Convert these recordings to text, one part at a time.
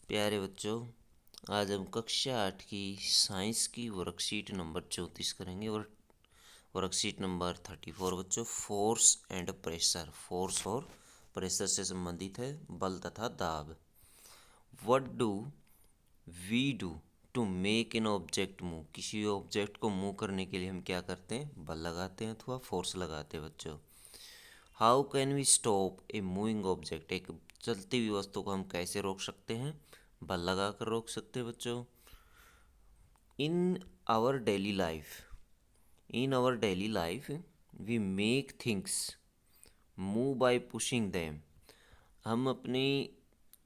प्यारे बच्चों, आज हम कक्षा 8 की साइंस की वर्कशीट नंबर 34 करेंगे और वर्कशीट नंबर 34 बच्चों फोर्स एंड प्रेशर। फोर्स और प्रेशर से संबंधित है, बल तथा दाब। What do we do to make an object move. किसी ऑब्जेक्ट को मूव करने के लिए हम क्या करते हैं? बल लगाते हैं अथवा फोर्स लगाते हैं बच्चों। How can we stop a moving object. एक चलती हुई वस्तु को हम कैसे रोक सकते हैं? बल लगा कर रोक सकते हैं बच्चों। In our daily life we make things move by pushing them. हम अपने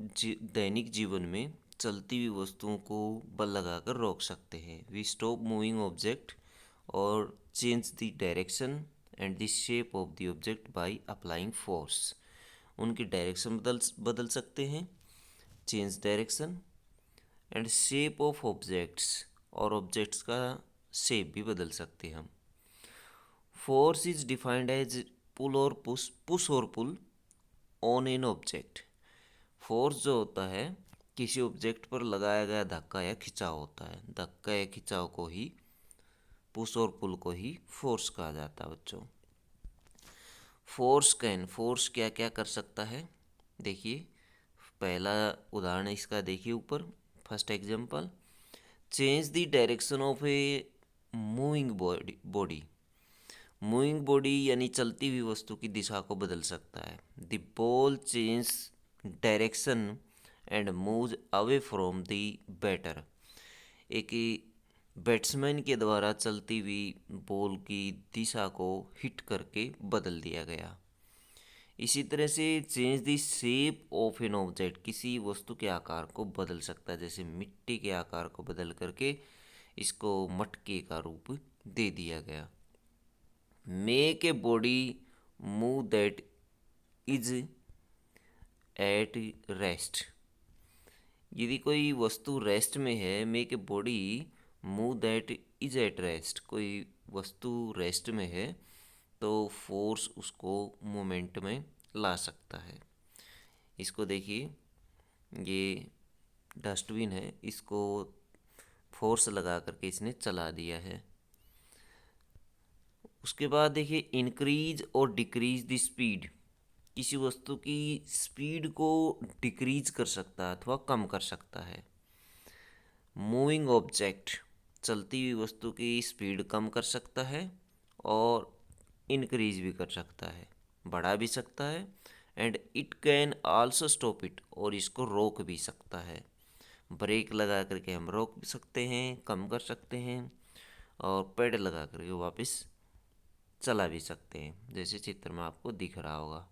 दैनिक जीवन में चलती हुई वस्तुओं को बल लगाकर रोक सकते हैं। वी स्टॉप मूविंग ऑब्जेक्ट और change the direction and the shape of the object by applying force. उनकी डायरेक्शन बदल सकते हैं, change direction and shape of objects, और ऑब्जेक्ट्स का शेप भी बदल सकते हैं हम। Force is defined as pull और पुश और pull on an object. Force जो होता है किसी ऑब्जेक्ट पर लगाया गया धक्का या खिंचाव होता है। धक्का या खिंचाव को ही, पुश और पुल को ही फोर्स कहा जाता है बच्चों। फोर्स क्या क्या कर सकता है? देखिए, पहला उदाहरण इसका देखिए ऊपर, first example. Change the direction of a moving body. Moving body यानी चलती हुई वस्तु की दिशा को बदल सकता है। The ball change direction and move away from the batter. एक बैट्समैन के द्वारा चलती हुई बॉल की दिशा को हिट करके बदल दिया गया। इसी तरह से change the shape of an object, किसी वस्तु के आकार को बदल सकता है। जैसे मिट्टी के आकार को बदल करके इसको मटके का रूप दे दिया गया। Make a body move that is at rest. यदि कोई वस्तु रेस्ट में है, make a body move that is at rest, कोई वस्तु रेस्ट में है तो फोर्स उसको मोमेंट में ला सकता है। इसको देखिए, ये डस्टबिन है, इसको फोर्स लगा करके इसने चला दिया है। उसके बाद देखिए, इंक्रीज और डिक्रीज द स्पीड। किसी वस्तु की स्पीड को डिक्रीज कर सकता है अथवा कम कर सकता है। मूविंग ऑब्जेक्ट, चलती हुई वस्तु की स्पीड कम कर सकता है और इंक्रीज भी कर सकता है, बढ़ा भी सकता है। And it can also stop it, और इसको रोक भी सकता है। ब्रेक लगा करके हम रोक भी सकते हैं, कम कर सकते हैं, और पेडल लगा करके वापस चला भी सकते हैं, जैसे चित्र में आपको दिख रहा होगा।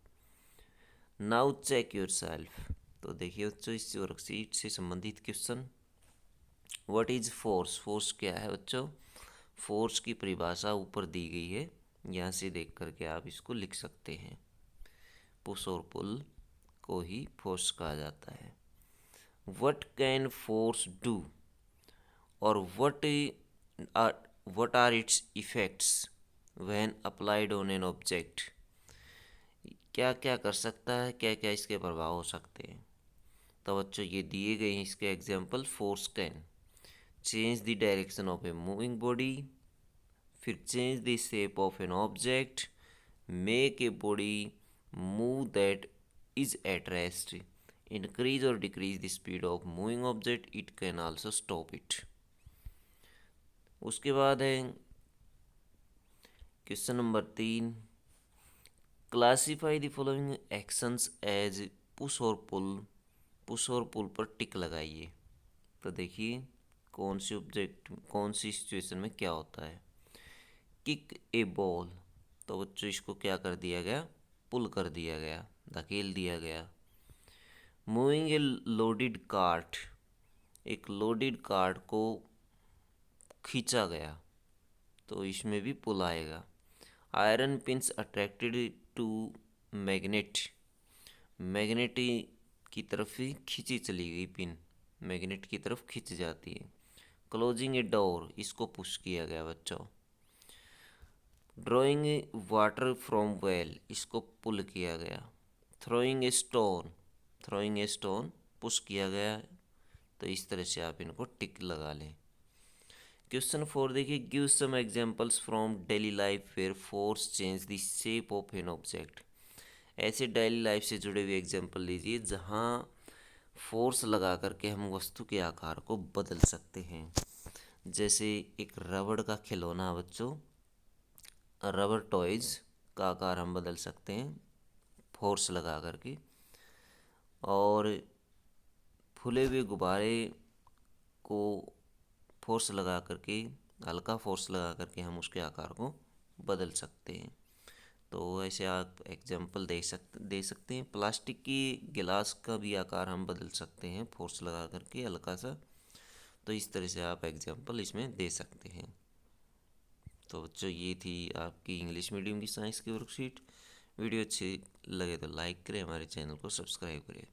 Now check yourself. तो देखिए बच्चों, इस वर्कशीट से संबंधित question. What is force. Force क्या है बच्चों? फोर्स की परिभाषा ऊपर दी गई है, यहाँ से देख करके आप इसको लिख सकते हैं। पुश और पुल को ही फोर्स कहा जाता है। व्हाट कैन फोर्स डू, और what are its effects when applied on an object. क्या क्या कर सकता है, क्या क्या इसके प्रभाव हो सकते हैं? तो बच्चों, ये दिए गए हैं इसके example. Force can change the direction of a moving body, फिर change the shape of an object, make a body move that is at rest, increase और decrease the speed of moving object, it can also stop it. उसके बाद है question number 3। Classify the following actions as push और pull. Push और पुल पर टिक लगाइए। तो देखिए, कौन सी ऑब्जेक्ट, कौन सी सिचुएशन में क्या होता है। किक ए बॉल, तो बच्चों इसको क्या कर दिया गया? पुल कर दिया गया, धकेल दिया गया। मूविंग ए लोडेड कार्ट, एक लोडेड कार्ट को खींचा गया, तो इसमें भी पुल आएगा। Iron pins attracted to magnet, magnet की तरफ ही खींची चली गई पिन, मैग्नेट की तरफ खींच जाती है। क्लोजिंग ए डोर, इसको पुश किया गया बच्चों। ड्रॉइंग वाटर फ्रॉम वेल, इसको पुल किया गया। Throwing a stone, throwing a stone push किया गया। तो इस तरह से आप इनको टिक लगा लें। क्वेश्चन 4 देखिए, give some examples from daily life where force change the shape of an object. ऐसे डेली लाइफ से जुड़े हुए एग्जांपल दीजिए जहाँ फोर्स लगा करके हम वस्तु के आकार को बदल सकते हैं। जैसे एक रबड़ का खिलौना बच्चों, रबर टॉयज का आकार हम बदल सकते हैं फोर्स लगा करके, और फूले हुए गुब्बारे को फोर्स लगा करके, हल्का फोर्स लगा करके हम उसके आकार को बदल सकते हैं। तो ऐसे आप एग्जांपल दे सकते हैं। प्लास्टिक की गिलास का भी आकार हम बदल सकते हैं फोर्स लगा करके हल्का सा। तो इस तरह से आप एग्जांपल इसमें दे सकते हैं। तो बच्चों ये थी आपकी इंग्लिश मीडियम की साइंस की वर्कशीट। वीडियो अच्छी लगे तो लाइक करें, हमारे चैनल को सब्सक्राइब करें।